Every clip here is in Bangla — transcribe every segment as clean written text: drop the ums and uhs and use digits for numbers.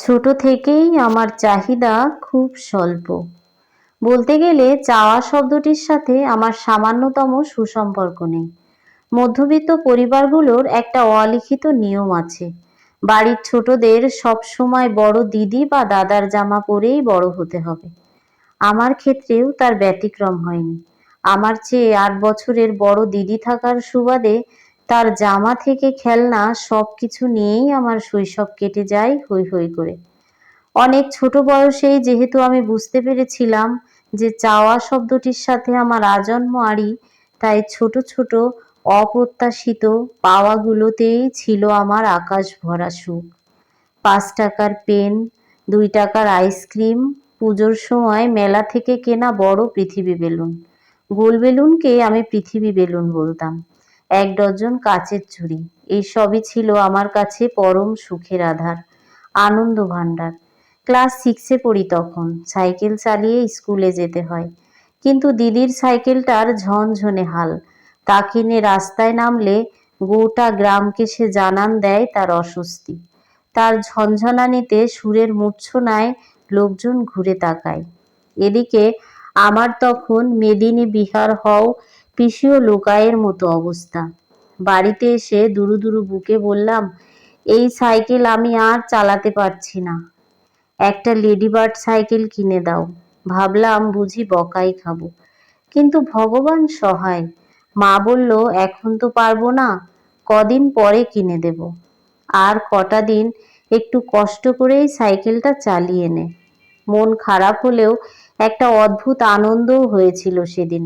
ছোট থেকেই আমার চাহিদা খুব স্বল্প। বলতে গেলে চাওয়া শব্দটির সাথে আমার সামান্যতম সুসম্পর্ক নেই। মধ্যবিত্ত পরিবারগুলোর একটা অলিখিত নিয়ম আছে। বাড়ির ছোটদের সবসময় বড় দিদি বা দাদার জামা পরেই বড় হতে হবে। আমার ক্ষেত্রেও তার ব্যতিক্রম হয়নি। আমার চেয়ে ৮ বছরের বড় দিদি থাকার সুবাদে তার জামা থেকে খেলনা সবকিছু নিয়েই আমার শৈশব কেটে যায় হৈ হৈ করে। অনেক ছোট বয়সেই যেহেতু আমি বুঝতে পেরেছিলাম যে চাওয়া শব্দটির সাথে আমার আজন্ম আড়ি, তাই ছোট ছোট অপ্রত্যাশিত পাওয়াগুলোতেই ছিল আমার আকাশ ভরা সুখ। ৫ টাকার পেন, ২ টাকার আইসক্রিম, পুজোর সময় মেলা থেকে কেনা বড় পৃথিবী বেলুন। গোল বেলুনকে আমি পৃথিবী বেলুন বলতাম। ১ ডজন কাচের চুড়ি, এই সবই ছিল আমার কাছে পরম সুখের আধার, আনন্দ ভাণ্ডার। ক্লাস 6-এ পড়ি তখন, সাইকেল চালিয়ে স্কুলে যেতে হয়। কিন্তু দিদির সাইকেলটার ঝনঝনে হাল, তা কিনে রাস্তায় নামলে গোটা গ্রামকে সে জানান দেয় তার অস্বস্তি। তার ঝনঝনানিতে সুরের মূর্ছনায় লোকজন ঘুরে তাকায়। এদিকে আমার তখন মেদিনী বিহার হও পিসিও লোকায়ের মতো অবস্থা। বাড়িতে এসে দুরু দুরু বুকে বললাম, এই সাইকেল আমি আর চালাতে পারছি না, একটা লেডিবার্ড সাইকেল কিনে দাও। ভাবলাম বুঝি বকাই খাবো, কিন্তু ভগবান সহায়। মা বলল, এখন তো পারবো না, কদিন পরে কিনে দেব। আর কটা দিন একটু কষ্ট করেই সাইকেলটা চালিয়ে নে। মন খারাপ হলেও একটা অদ্ভুত আনন্দও হয়েছিল সেদিন।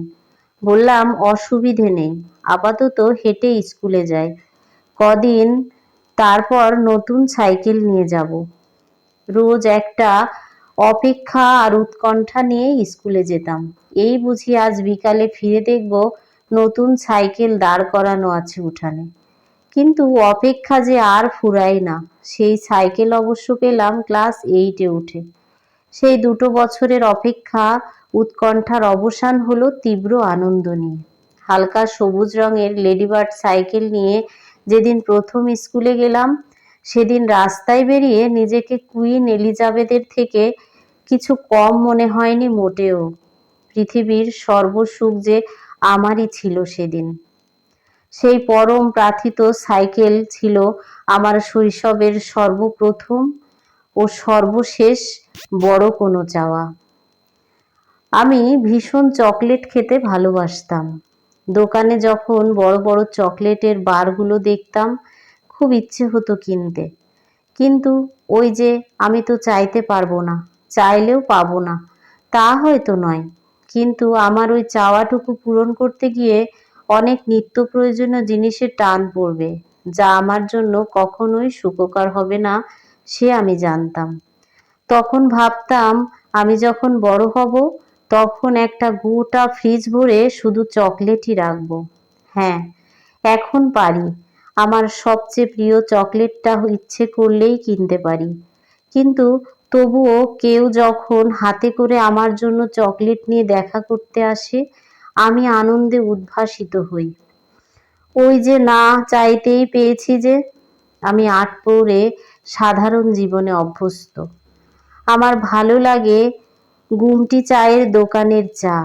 বললাম, অসুবিধে নেই, আপাতত হেঁটে স্কুলে যাই কদিন, তারপর নতুন সাইকেল নিয়ে যাব। রোজ একটা অপেক্ষা আর উৎকণ্ঠা নিয়ে স্কুলে যেতাম। এই বুঝি আজ বিকালে ফিরে দেখব নতুন সাইকেল দাঁড় করানো আছে উঠানে। কিন্তু অপেক্ষা যে আর ফুরায় না। সেই সাইকেল অবশ্য পেলাম ক্লাস 8-এ উঠে। সেই 2 বছরের অপেক্ষা, উৎকণ্ঠার অবসান হলো তীব্র আনন্দ নিয়ে। হালকা সবুজ রঙের লেডিবার্ড সাইকেল নিয়ে যেদিন প্রথম স্কুলে গেলাম, সেদিন রাস্তায় বেরিয়ে নিজেকে কুইন এলিজাবেথের থেকে কিছু কম মনে হয়নি মোটেও। পৃথিবীর সর্বসুখ যে আমারই ছিল সেদিন। সেই পরম প্রার্থিত সাইকেল ছিল আমার শৈশবের সর্বপ্রথম ও সর্বশেষ বড় কোনো চাওয়া। আমি ভীষণ চকলেট খেতে ভালোবাসতাম। দোকানে যখন বড় বড় চকলেটের বারগুলো দেখতাম, খুব ইচ্ছে হতো কিনতে। কিন্তু ওই যে, আমি তো চাইতে পারবো না, চাইলেও পাবো না, তা হয়তো নয়, কিন্তু আমার ওই চাওয়াটুকু পূরণ করতে গিয়ে অনেক নিত্য প্রয়োজনীয় জিনিসের টান পড়বে, যা আমার জন্য কখনোই সুখকর হবে না, সে আমি জানতাম। তখন ভাবতাম, আমি যখন বড় হব তখন একটা গোটা ফ্রিজ ভরে শুধু চকলেটই রাখবো। হ্যাঁ, এখন পারি, আমার সবচেয়ে প্রিয় চকলেটটা ইচ্ছে করলেই কিনতে পারি। কিন্তু তবুও কেউ যখন হাতে করে আমার জন্য চকলেট নিয়ে দেখা করতে আসে, আমি আনন্দে উদ্ভাসিত হই। ওই যে না চাইতেই পেয়েছি যে। আমি আটপৌরে সাধারণ জীবনে অভ্যস্ত। আমার ভালো লাগে গুমটি চায়ের দোকানের চা,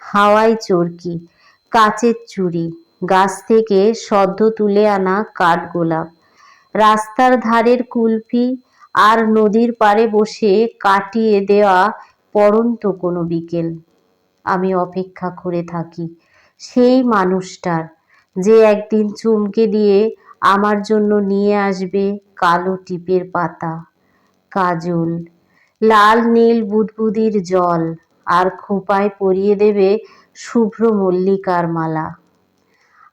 হাওয়াই চরকি, কাচের চুড়ি, গাছ থেকে সদ্য তুলে আনা কাঠগোলাপ, রাস্তার ধারের কুলফি, আর নদীর পাড়ে বসে কাটিয়ে দেওয়া পড়ন্ত কোনো বিকেল। আমি অপেক্ষা করে থাকি সেই মানুষটার, যে একদিন চমকে দিয়ে আমার জন্য নিয়ে আসবে কালো টিপের পাতা, কাজল, লাল নীল বুদবুদির জল, আর খোঁপায় পরিয়ে দেবে শুভ্র মল্লিকার মালা।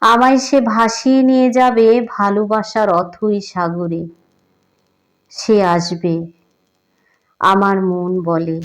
আমায় সে ভাসিয়ে নিয়ে যাবে ভালোবাসার অথই সাগরে। সে আসবে, আমার মন বলে।